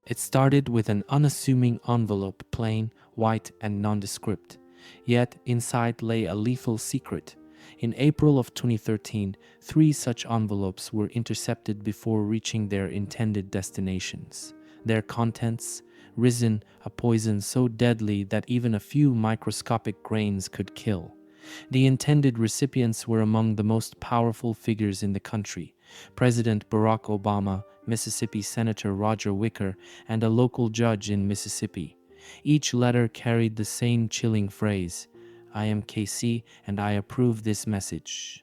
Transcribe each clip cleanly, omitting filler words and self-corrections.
It started with an unassuming envelope, plain, white, and nondescript. Yet inside lay a lethal secret. In April of 2013, three such envelopes were intercepted before reaching their intended destinations. Their contents: Ricin, a poison so deadly that even a few microscopic grains could kill. The intended recipients were among the most powerful figures in the country: President Barack Obama, Mississippi Senator Roger Wicker, and a local judge in Mississippi. Each letter carried the same chilling phrase: "I am KC and I approve this message."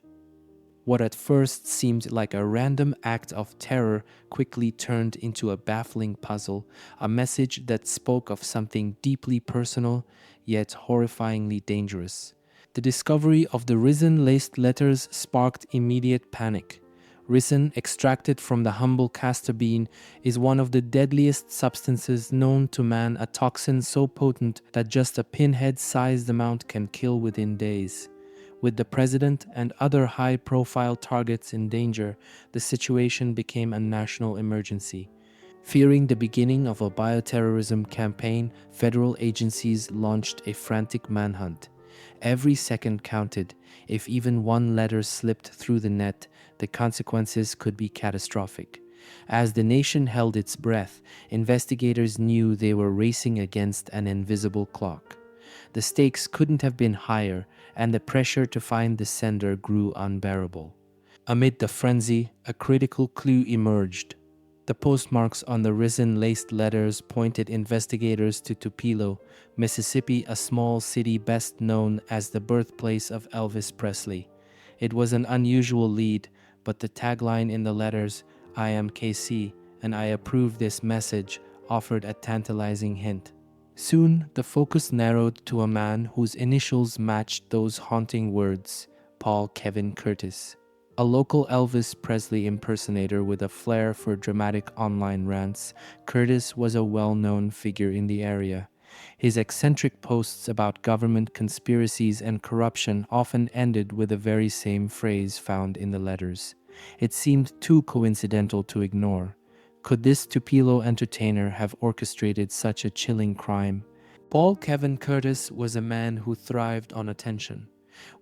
What at first seemed like a random act of terror quickly turned into a baffling puzzle, a message that spoke of something deeply personal yet horrifyingly dangerous. The discovery of the ricin-laced letters sparked immediate panic. Ricin, extracted from the humble castor bean, is one of the deadliest substances known to man, a toxin so potent that just a pinhead-sized amount can kill within days. With the president and other high-profile targets in danger, the situation became a national emergency. Fearing the beginning of a bioterrorism campaign, federal agencies launched a frantic manhunt. Every second counted. If even one letter slipped through the net, the consequences could be catastrophic. As the nation held its breath, investigators knew they were racing against an invisible clock. The stakes couldn't have been higher, and the pressure to find the sender grew unbearable. Amid the frenzy, a critical clue emerged. The postmarks on the ricin-laced letters pointed investigators to Tupelo, Mississippi, a small city best known as the birthplace of Elvis Presley. It was an unusual lead, but the tagline in the letters, "I am KC and I approve this message," offered a tantalizing hint. Soon, the focus narrowed to a man whose initials matched those haunting words: Paul Kevin Curtis. A local Elvis Presley impersonator with a flair for dramatic online rants, Curtis was a well-known figure in the area. His eccentric posts about government conspiracies and corruption often ended with the very same phrase found in the letters. It seemed too coincidental to ignore. Could this Tupelo entertainer have orchestrated such a chilling crime? Paul Kevin Curtis was a man who thrived on attention.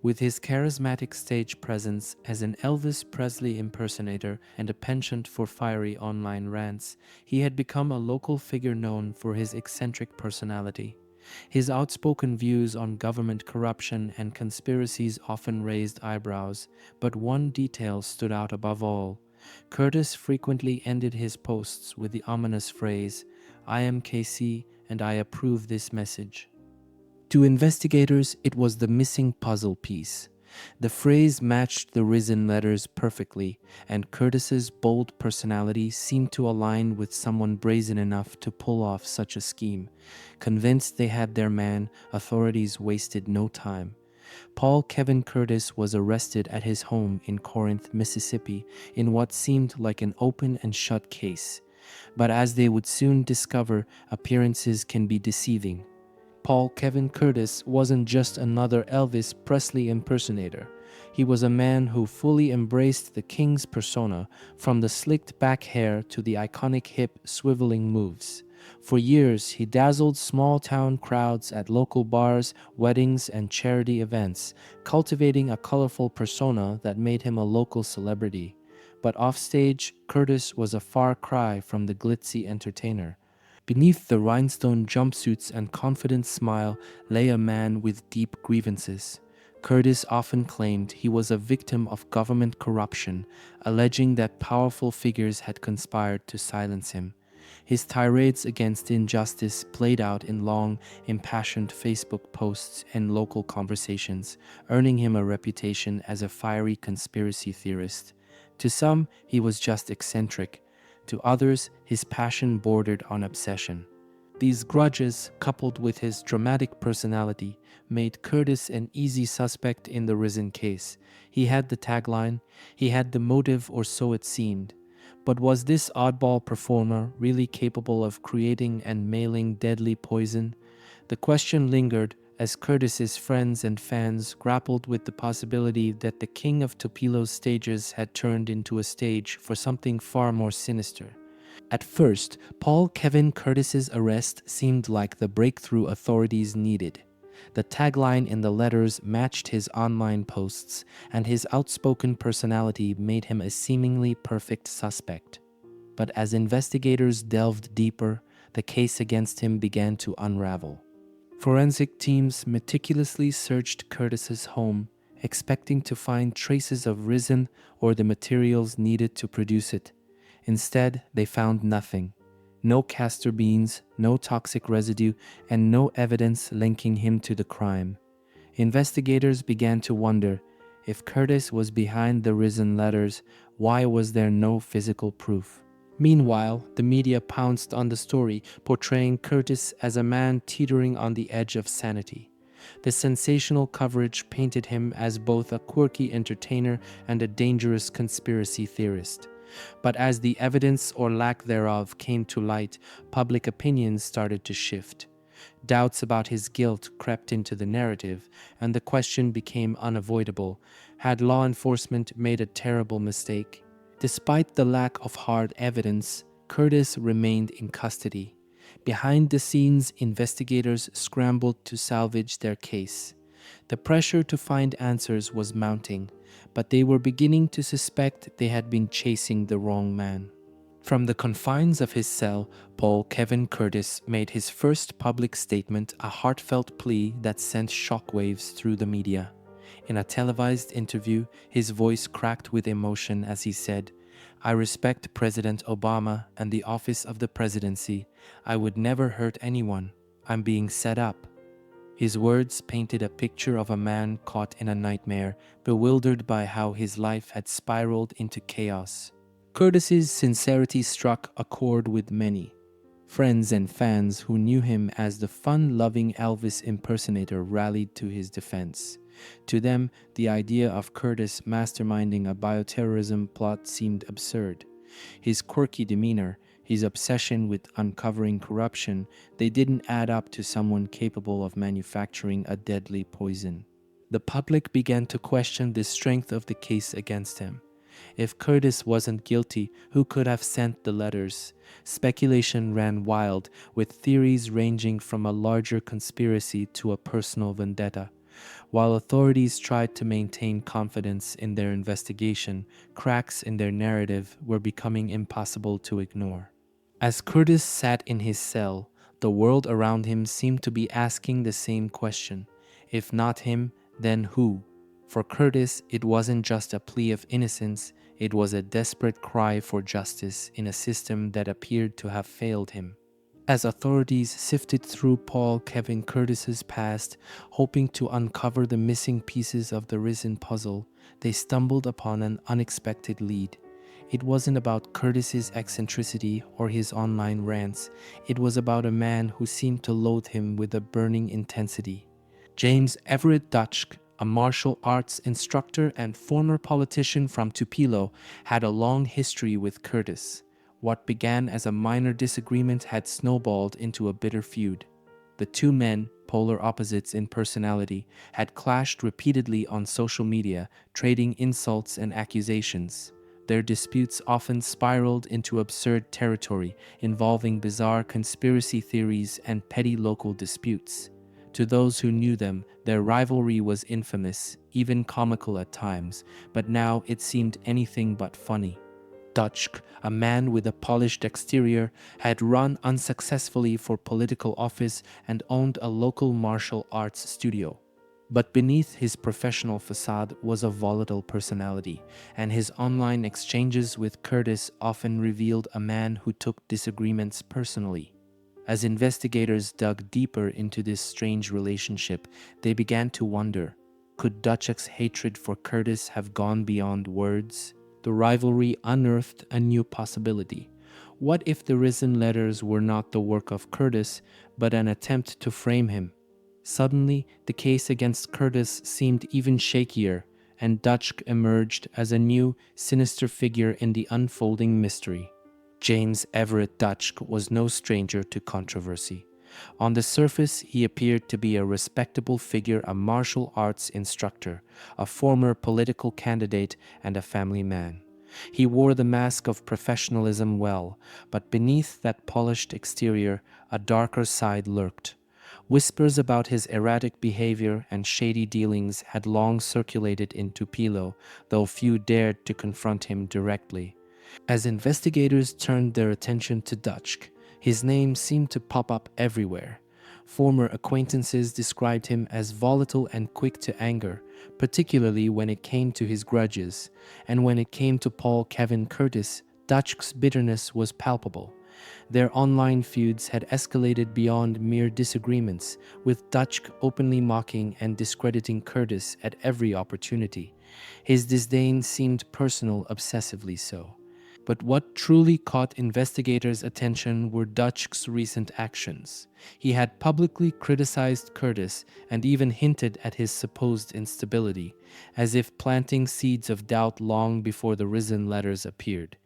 With his charismatic stage presence as an Elvis Presley impersonator and a penchant for fiery online rants, he had become a local figure known for his eccentric personality. His outspoken views on government corruption and conspiracies often raised eyebrows, but one detail stood out above all. Curtis frequently ended his posts with the ominous phrase, "I am KC and I approve this message." To investigators, it was the missing puzzle piece. The phrase matched the ricin letters perfectly, and Curtis's bold personality seemed to align with someone brazen enough to pull off such a scheme. Convinced they had their man, authorities wasted no time. Paul Kevin Curtis was arrested at his home in Corinth, Mississippi, in what seemed like an open and shut case. But as they would soon discover, appearances can be deceiving. Paul Kevin Curtis wasn't just another Elvis Presley impersonator. He was a man who fully embraced the king's persona, from the slicked back hair to the iconic hip, swiveling moves. For years, he dazzled small-town crowds at local bars, weddings, and charity events, cultivating a colorful persona that made him a local celebrity. But offstage, Curtis was a far cry from the glitzy entertainer. Beneath the rhinestone jumpsuits and confident smile lay a man with deep grievances. Curtis often claimed he was a victim of government corruption, alleging that powerful figures had conspired to silence him. His tirades against injustice played out in long, impassioned Facebook posts and local conversations, earning him a reputation as a fiery conspiracy theorist. To some, he was just eccentric. To others, his passion bordered on obsession. These grudges, coupled with his dramatic personality, made Curtis an easy suspect in the Ricin case. He had the tagline, he had the motive, or so it seemed. But was this oddball performer really capable of creating and mailing deadly poison? The question lingered as Curtis's friends and fans grappled with the possibility that the king of Tupelo's stages had turned into a stage for something far more sinister. At first, Paul Kevin Curtis's arrest seemed like the breakthrough authorities needed. The tagline in the letters matched his online posts, and his outspoken personality made him a seemingly perfect suspect. But as investigators delved deeper, the case against him began to unravel. Forensic teams meticulously searched Curtis's home, expecting to find traces of Ricin or the materials needed to produce it. Instead, they found nothing. No castor beans, no toxic residue, and no evidence linking him to the crime. Investigators began to wonder, if Curtis was behind the Ricin letters, why was there no physical proof? Meanwhile, the media pounced on the story, portraying Curtis as a man teetering on the edge of sanity. The sensational coverage painted him as both a quirky entertainer and a dangerous conspiracy theorist. But as the evidence or lack thereof came to light, public opinion started to shift. Doubts about his guilt crept into the narrative, and the question became unavoidable: had law enforcement made a terrible mistake? Despite the lack of hard evidence, Curtis remained in custody. Behind the scenes, investigators scrambled to salvage their case. The pressure to find answers was mounting, but they were beginning to suspect they had been chasing the wrong man. From the confines of his cell, Paul Kevin Curtis made his first public statement, a heartfelt plea that sent shockwaves through the media. In a televised interview, his voice cracked with emotion as he said, "I respect President Obama and the office of the presidency. I would never hurt anyone. I'm being set up." His words painted a picture of a man caught in a nightmare, bewildered by how his life had spiraled into chaos. Curtis's sincerity struck a chord with many. Friends and fans who knew him as the fun-loving Elvis impersonator rallied to his defense. To them, the idea of Curtis masterminding a bioterrorism plot seemed absurd. His quirky demeanor, his obsession with uncovering corruption, they didn't add up to someone capable of manufacturing a deadly poison. The public began to question the strength of the case against him. If Curtis wasn't guilty, who could have sent the letters? Speculation ran wild, with theories ranging from a larger conspiracy to a personal vendetta. While authorities tried to maintain confidence in their investigation, cracks in their narrative were becoming impossible to ignore. As Curtis sat in his cell, the world around him seemed to be asking the same question. If not him, then who? For Curtis, it wasn't just a plea of innocence, it was a desperate cry for justice in a system that appeared to have failed him. As authorities sifted through Paul Kevin Curtis's past, hoping to uncover the missing pieces of the Ricin puzzle, they stumbled upon an unexpected lead. It wasn't about Curtis's eccentricity or his online rants. It was about a man who seemed to loathe him with a burning intensity. James Everett Dutschke, a martial arts instructor and former politician from Tupelo, had a long history with Curtis. What began as a minor disagreement had snowballed into a bitter feud. The two men, polar opposites in personality, had clashed repeatedly on social media, trading insults and accusations. Their disputes often spiraled into absurd territory, involving bizarre conspiracy theories and petty local disputes. To those who knew them, their rivalry was infamous, even comical at times, but now it seemed anything but funny. Dutschke, a man with a polished exterior, had run unsuccessfully for political office and owned a local martial arts studio. But beneath his professional facade was a volatile personality, and his online exchanges with Curtis often revealed a man who took disagreements personally. As investigators dug deeper into this strange relationship, they began to wonder, could Dutschke's hatred for Curtis have gone beyond words? The rivalry unearthed a new possibility. What if the Ricin letters were not the work of Curtis, but an attempt to frame him? Suddenly, the case against Curtis seemed even shakier, and Dutschke emerged as a new, sinister figure in the unfolding mystery. James Everett Dutschke was no stranger to controversy. On the surface, he appeared to be a respectable figure, a martial arts instructor, a former political candidate, and a family man. He wore the mask of professionalism well, but beneath that polished exterior, a darker side lurked. Whispers about his erratic behavior and shady dealings had long circulated in Tupelo, though few dared to confront him directly. As investigators turned their attention to Dutschke, his name seemed to pop up everywhere. Former acquaintances described him as volatile and quick to anger, particularly when it came to his grudges, and when it came to Paul Kevin Curtis, Dutschke's bitterness was palpable. Their online feuds had escalated beyond mere disagreements, with Dutschke openly mocking and discrediting Curtis at every opportunity. His disdain seemed personal, obsessively so. But what truly caught investigators' attention were Dutschke's recent actions. He had publicly criticized Curtis and even hinted at his supposed instability, as if planting seeds of doubt long before the Ricin letters appeared.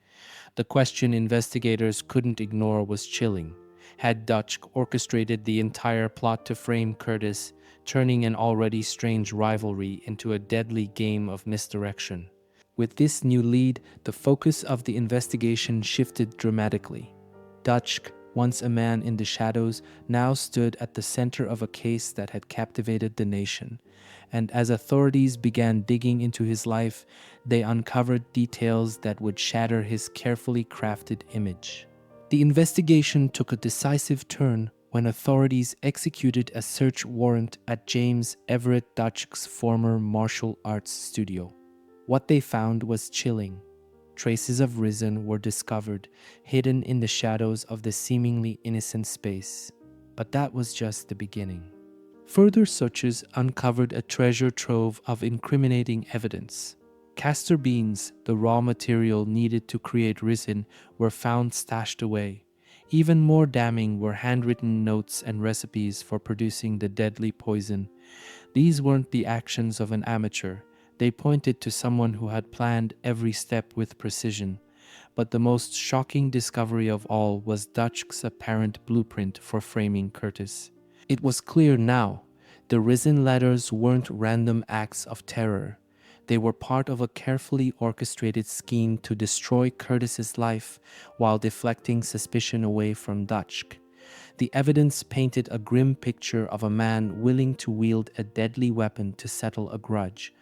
The question investigators couldn't ignore was chilling. Had Dutschke orchestrated the entire plot to frame Curtis, turning an already strange rivalry into a deadly game of misdirection? With this new lead, the focus of the investigation shifted dramatically. Dutschke, once a man in the shadows, now stood at the center of a case that had captivated the nation. And as authorities began digging into his life, they uncovered details that would shatter his carefully crafted image. The investigation took a decisive turn when authorities executed a search warrant at James Everett Dutschke's former martial arts studio. What they found was chilling. Traces of Ricin were discovered, hidden in the shadows of the seemingly innocent space. But that was just the beginning. Further searches uncovered a treasure trove of incriminating evidence. Castor beans, the raw material needed to create Ricin, were found stashed away. Even more damning were handwritten notes and recipes for producing the deadly poison. These weren't the actions of an amateur. They pointed to someone who had planned every step with precision. But the most shocking discovery of all was Dutschke's apparent blueprint for framing Curtis. It was clear now. The Ricin letters weren't random acts of terror. They were part of a carefully orchestrated scheme to destroy Curtis's life while deflecting suspicion away from Dutschke. The evidence painted a grim picture of a man willing to wield a deadly weapon to settle a grudge.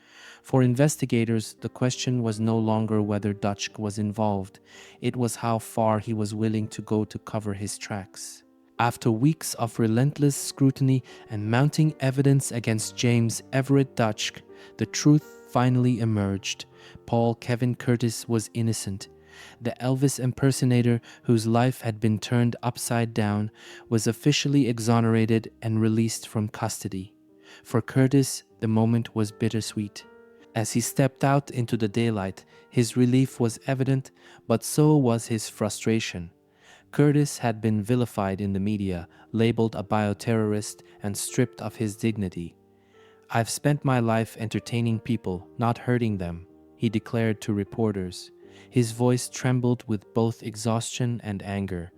For investigators, the question was no longer whether Dutschke was involved. It was how far he was willing to go to cover his tracks. After weeks of relentless scrutiny and mounting evidence against James Everett Dutschke, the truth finally emerged. Paul Kevin Curtis was innocent. The Elvis impersonator, whose life had been turned upside down, was officially exonerated and released from custody. For Curtis, the moment was bittersweet. As he stepped out into the daylight, his relief was evident, but so was his frustration. Curtis had been vilified in the media, labeled a bioterrorist, and stripped of his dignity. "I've spent my life entertaining people, not hurting them," he declared to reporters. His voice trembled with both exhaustion and anger.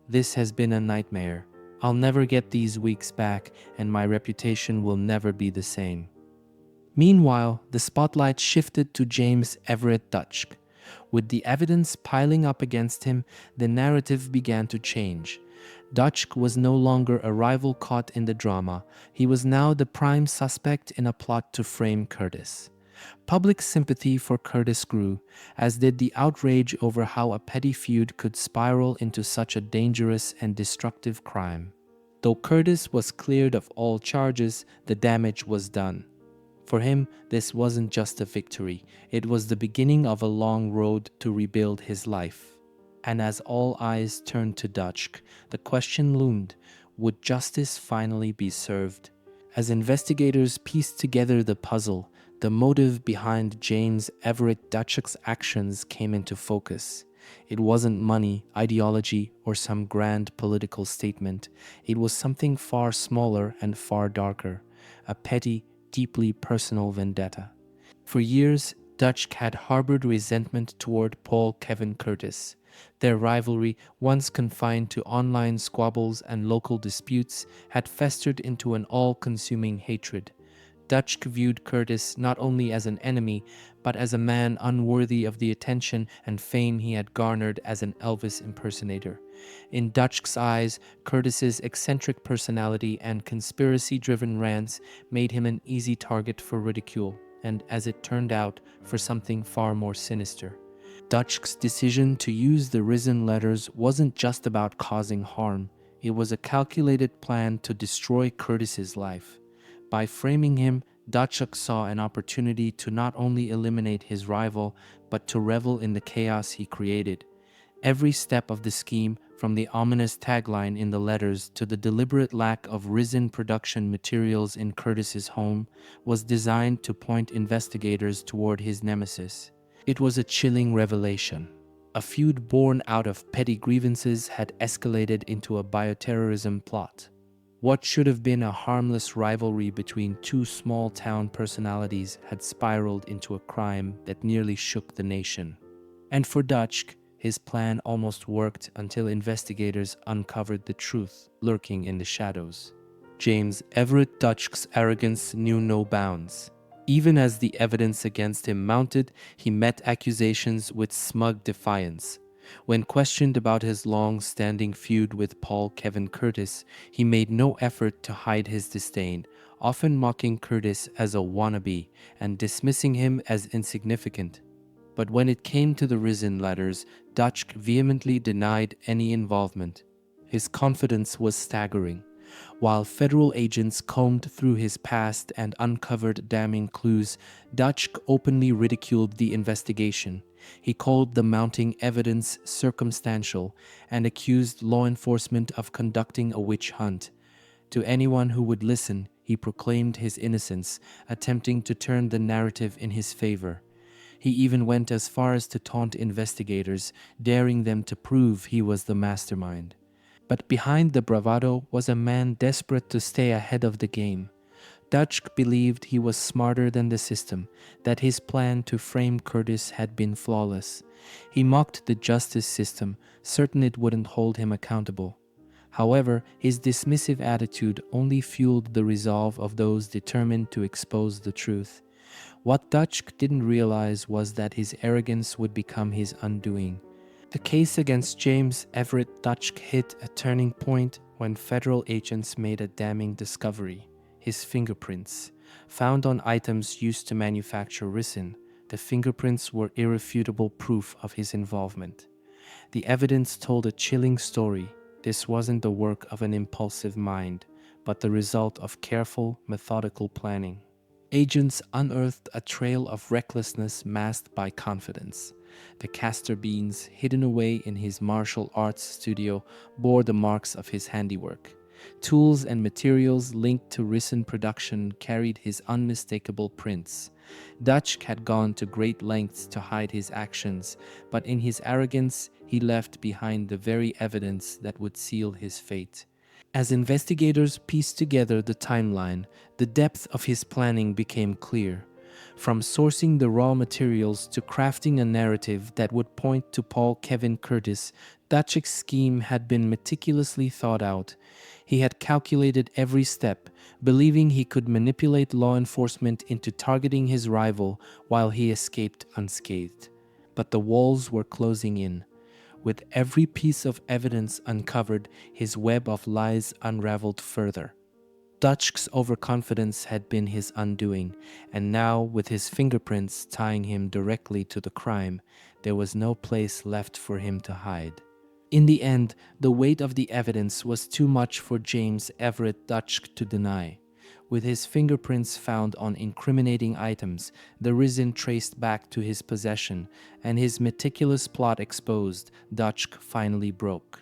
"This has been a nightmare. I'll never get these weeks back, and my reputation will never be the same." Meanwhile, the spotlight shifted to James Everett Dutschke. With the evidence piling up against him, the narrative began to change. Dutschke was no longer a rival caught in the drama. He was now the prime suspect in a plot to frame Curtis. Public sympathy for Curtis grew, as did the outrage over how a petty feud could spiral into such a dangerous and destructive crime. Though Curtis was cleared of all charges, the damage was done. For him, this wasn't just a victory, it was the beginning of a long road to rebuild his life. And as all eyes turned to Dutschke, the question loomed, would justice finally be served? As investigators pieced together the puzzle, the motive behind James Everett Dutschke's actions came into focus. It wasn't money, ideology, or some grand political statement. It was something far smaller and far darker, a petty, deeply personal vendetta. For years, Dutschke had harbored resentment toward Paul Kevin Curtis. Their rivalry, once confined to online squabbles and local disputes, had festered into an all-consuming hatred. Dutschke viewed Curtis not only as an enemy, but as a man unworthy of the attention and fame he had garnered as an Elvis impersonator. In Dutschke's eyes, Curtis's eccentric personality and conspiracy-driven rants made him an easy target for ridicule, and as it turned out, for something far more sinister. Dutschke's decision to use the Ricin letters wasn't just about causing harm. It was a calculated plan to destroy Curtis's life. By framing him, Dutschke saw an opportunity to not only eliminate his rival, but to revel in the chaos he created. Every step of the scheme, from the ominous tagline in the letters to the deliberate lack of Ricin production materials in Curtis's home, was designed to point investigators toward his nemesis. It was a chilling revelation. A feud born out of petty grievances had escalated into a bioterrorism plot. What should have been a harmless rivalry between two small-town personalities had spiraled into a crime that nearly shook the nation. And for Dutschke, his plan almost worked until investigators uncovered the truth lurking in the shadows. James Everett Dutschke's arrogance knew no bounds. Even as the evidence against him mounted, he met accusations with smug defiance. When questioned about his long-standing feud with Paul Kevin Curtis, he made no effort to hide his disdain, often mocking Curtis as a wannabe and dismissing him as insignificant. But when it came to the Ricin letters, Dutschke vehemently denied any involvement. His confidence was staggering. While federal agents combed through his past and uncovered damning clues, Dutschke openly ridiculed the investigation. He called the mounting evidence circumstantial and accused law enforcement of conducting a witch hunt. To anyone who would listen, he proclaimed his innocence, attempting to turn the narrative in his favor. He even went as far as to taunt investigators, daring them to prove he was the mastermind. But behind the bravado was a man desperate to stay ahead of the game. Dutschke believed he was smarter than the system, that his plan to frame Curtis had been flawless. He mocked the justice system, certain it wouldn't hold him accountable. However, his dismissive attitude only fueled the resolve of those determined to expose the truth. What Dutschke didn't realize was that his arrogance would become his undoing. The case against James Everett Dutschke hit a turning point when federal agents made a damning discovery. His fingerprints. Found on items used to manufacture Ricin, the fingerprints were irrefutable proof of his involvement. The evidence told a chilling story. This wasn't the work of an impulsive mind, but the result of careful, methodical planning. Agents unearthed a trail of recklessness masked by confidence. The castor beans, hidden away in his martial arts studio, bore the marks of his handiwork. Tools and materials linked to Ricin production carried his unmistakable prints. Dutschke had gone to great lengths to hide his actions, but in his arrogance, he left behind the very evidence that would seal his fate. As investigators pieced together the timeline, the depth of his planning became clear. From sourcing the raw materials to crafting a narrative that would point to Paul Kevin Curtis, Dutschke's scheme had been meticulously thought out. He had calculated every step, believing he could manipulate law enforcement into targeting his rival while he escaped unscathed. But the walls were closing in. With every piece of evidence uncovered, his web of lies unraveled further. Dutschke's overconfidence had been his undoing, and now, with his fingerprints tying him directly to the crime, there was no place left for him to hide. In the end, the weight of the evidence was too much for James Everett Dutschke to deny. With his fingerprints found on incriminating items, the Ricin traced back to his possession, and his meticulous plot exposed, Dutschke finally broke.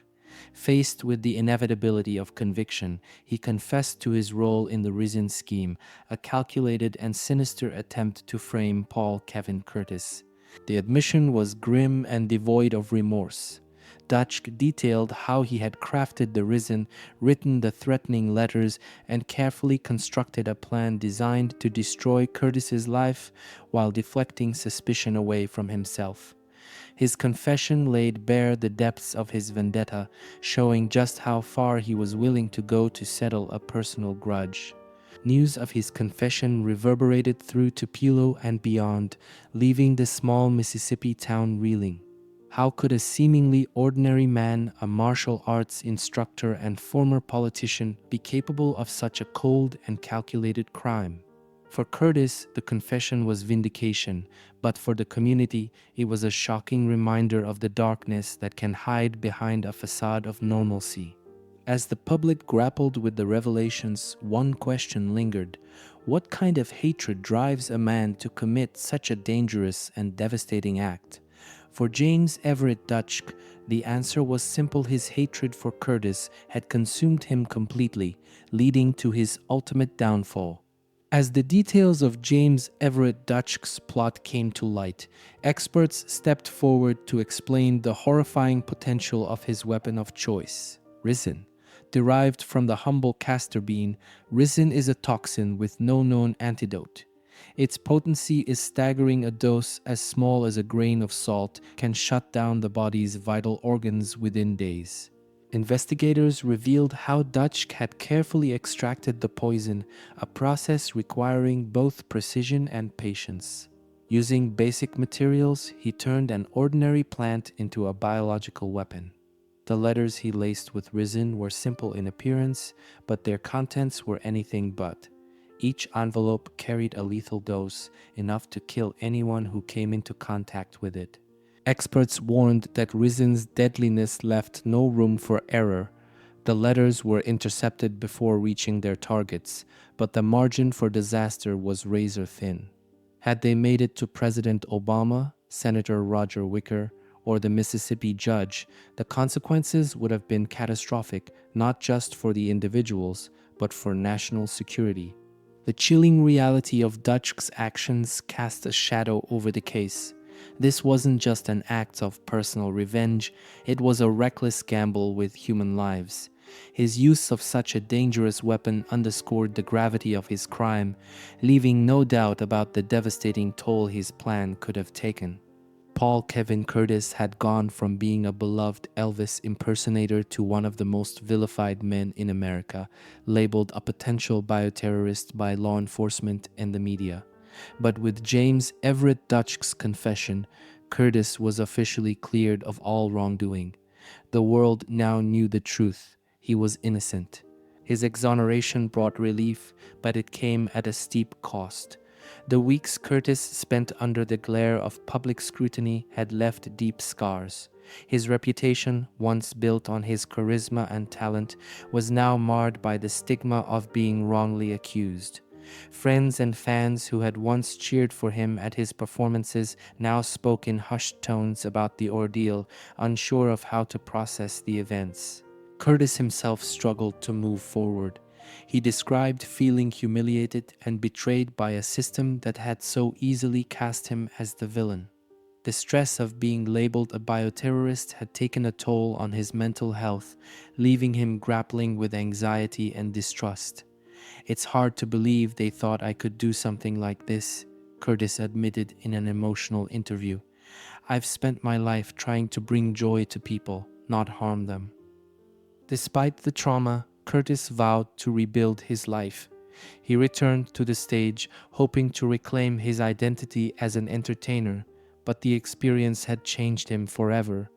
Faced with the inevitability of conviction, he confessed to his role in the Ricin scheme, a calculated and sinister attempt to frame Paul Kevin Curtis. The admission was grim and devoid of remorse. Dutschke detailed how he had crafted the Ricin, written the threatening letters, and carefully constructed a plan designed to destroy Curtis's life while deflecting suspicion away from himself. His confession laid bare the depths of his vendetta, showing just how far he was willing to go to settle a personal grudge. News of his confession reverberated through Tupelo and beyond, leaving the small Mississippi town reeling. How could a seemingly ordinary man, a martial arts instructor and former politician, be capable of such a cold and calculated crime? For Curtis, the confession was vindication, but for the community, it was a shocking reminder of the darkness that can hide behind a facade of normalcy. As the public grappled with the revelations, one question lingered. What kind of hatred drives a man to commit such a dangerous and devastating act? For James Everett Dutschke, the answer was simple. His hatred for Curtis had consumed him completely, leading to his ultimate downfall. As the details of James Everett Dutschke's plot came to light, experts stepped forward to explain the horrifying potential of his weapon of choice, Ricin. Derived from the humble castor bean, Ricin is a toxin with no known antidote. Its potency is staggering. A dose as small as a grain of salt can shut down the body's vital organs within days. Investigators revealed how Dutschke had carefully extracted the poison, a process requiring both precision and patience. Using basic materials, he turned an ordinary plant into a biological weapon. The letters he laced with Ricin were simple in appearance, but their contents were anything but. Each envelope carried a lethal dose, enough to kill anyone who came into contact with it. Experts warned that Ricin's deadliness left no room for error. The letters were intercepted before reaching their targets, but the margin for disaster was razor thin. Had they made it to President Obama, Senator Roger Wicker, or the Mississippi judge, the consequences would have been catastrophic, not just for the individuals, but for national security. The chilling reality of Dutschke's actions cast a shadow over the case. This wasn't just an act of personal revenge, it was a reckless gamble with human lives. His use of such a dangerous weapon underscored the gravity of his crime, leaving no doubt about the devastating toll his plan could have taken. Paul Kevin Curtis had gone from being a beloved Elvis impersonator to one of the most vilified men in America, labeled a potential bioterrorist by law enforcement and the media. But with James Everett Dutschke's confession, Curtis was officially cleared of all wrongdoing. The world now knew the truth. He was innocent. His exoneration brought relief, but it came at a steep cost. The weeks Curtis spent under the glare of public scrutiny had left deep scars. His reputation, once built on his charisma and talent, was now marred by the stigma of being wrongly accused. Friends and fans who had once cheered for him at his performances now spoke in hushed tones about the ordeal, unsure of how to process the events. Curtis himself struggled to move forward. He described feeling humiliated and betrayed by a system that had so easily cast him as the villain. The stress of being labeled a bioterrorist had taken a toll on his mental health, leaving him grappling with anxiety and distrust. "It's hard to believe they thought I could do something like this," Curtis admitted in an emotional interview. "I've spent my life trying to bring joy to people, not harm them." Despite the trauma, Curtis vowed to rebuild his life. He returned to the stage, hoping to reclaim his identity as an entertainer, but the experience had changed him forever.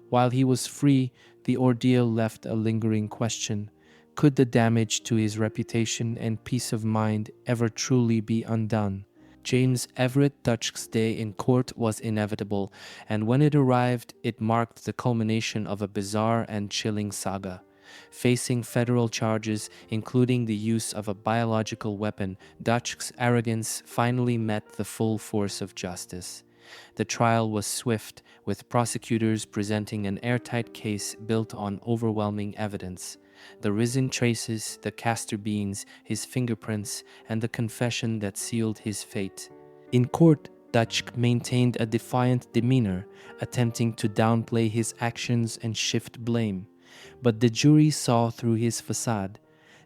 While he was free, the ordeal left a lingering question. Could the damage to his reputation and peace of mind ever truly be undone? James Everett Dutschke's day in court was inevitable, and when it arrived, it marked the culmination of a bizarre and chilling saga. Facing federal charges, including the use of a biological weapon, Dutschke's arrogance finally met the full force of justice. The trial was swift, with prosecutors presenting an airtight case built on overwhelming evidence. The Ricin traces, the castor beans, his fingerprints, and the confession that sealed his fate. In court, Dutschke maintained a defiant demeanor, attempting to downplay his actions and shift blame. But the jury saw through his facade.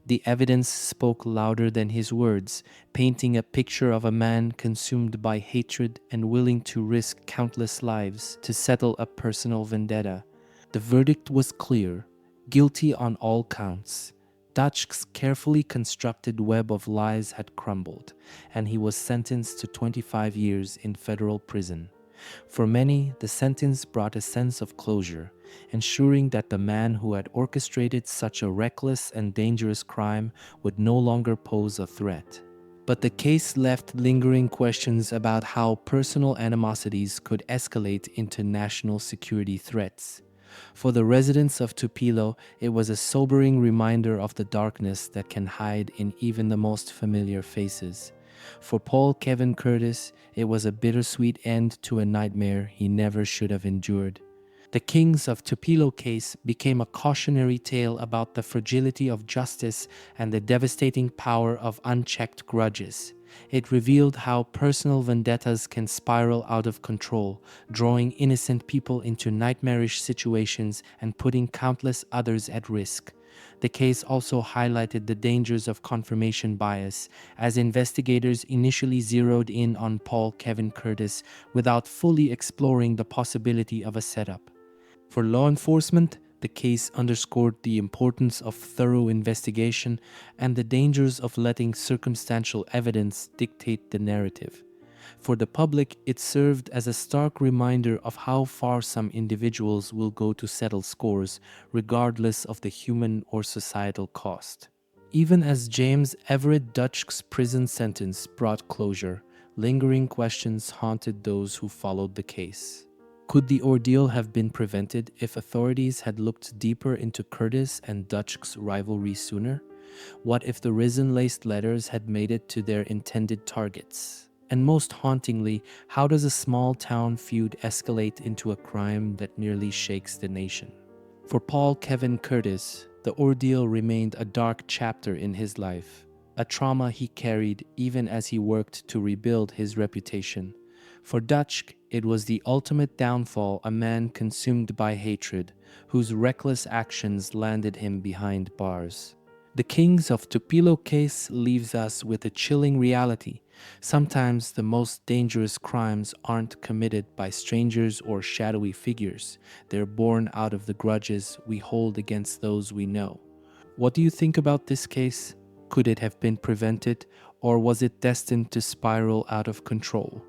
The evidence spoke louder than his words, painting a picture of a man consumed by hatred and willing to risk countless lives to settle a personal vendetta. The verdict was clear: guilty on all counts. Dutschke's carefully constructed web of lies had crumbled, and he was sentenced to 25 years in federal prison. For many, the sentence brought a sense of closure, ensuring that the man who had orchestrated such a reckless and dangerous crime would no longer pose a threat. But the case left lingering questions about how personal animosities could escalate into national security threats. For the residents of Tupelo, it was a sobering reminder of the darkness that can hide in even the most familiar faces. For Paul Kevin Curtis, it was a bittersweet end to a nightmare he never should have endured. The Kings of Tupelo case became a cautionary tale about the fragility of justice and the devastating power of unchecked grudges. It revealed how personal vendettas can spiral out of control, drawing innocent people into nightmarish situations and putting countless others at risk. The case also highlighted the dangers of confirmation bias, as investigators initially zeroed in on Paul Kevin Curtis without fully exploring the possibility of a setup. For law enforcement, the case underscored the importance of thorough investigation and the dangers of letting circumstantial evidence dictate the narrative. For the public, it served as a stark reminder of how far some individuals will go to settle scores, regardless of the human or societal cost. Even as James Everett Dutschke's prison sentence brought closure, lingering questions haunted those who followed the case. Could the ordeal have been prevented if authorities had looked deeper into Curtis and Dutschke's rivalry sooner? What if the Ricin-laced letters had made it to their intended targets? And most hauntingly, how does a small-town feud escalate into a crime that nearly shakes the nation? For Paul Kevin Curtis, the ordeal remained a dark chapter in his life, a trauma he carried even as he worked to rebuild his reputation. For Dutschke, it was the ultimate downfall, a man consumed by hatred, whose reckless actions landed him behind bars. The Kings of Tupelo case leaves us with a chilling reality. Sometimes the most dangerous crimes aren't committed by strangers or shadowy figures. They're born out of the grudges we hold against those we know. What do you think about this case? Could it have been prevented, or was it destined to spiral out of control?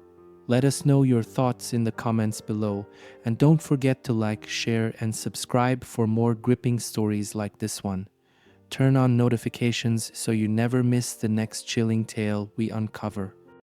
Let us know your thoughts in the comments below, and don't forget to like, share, and subscribe for more gripping stories like this one. Turn on notifications so you never miss the next chilling tale we uncover.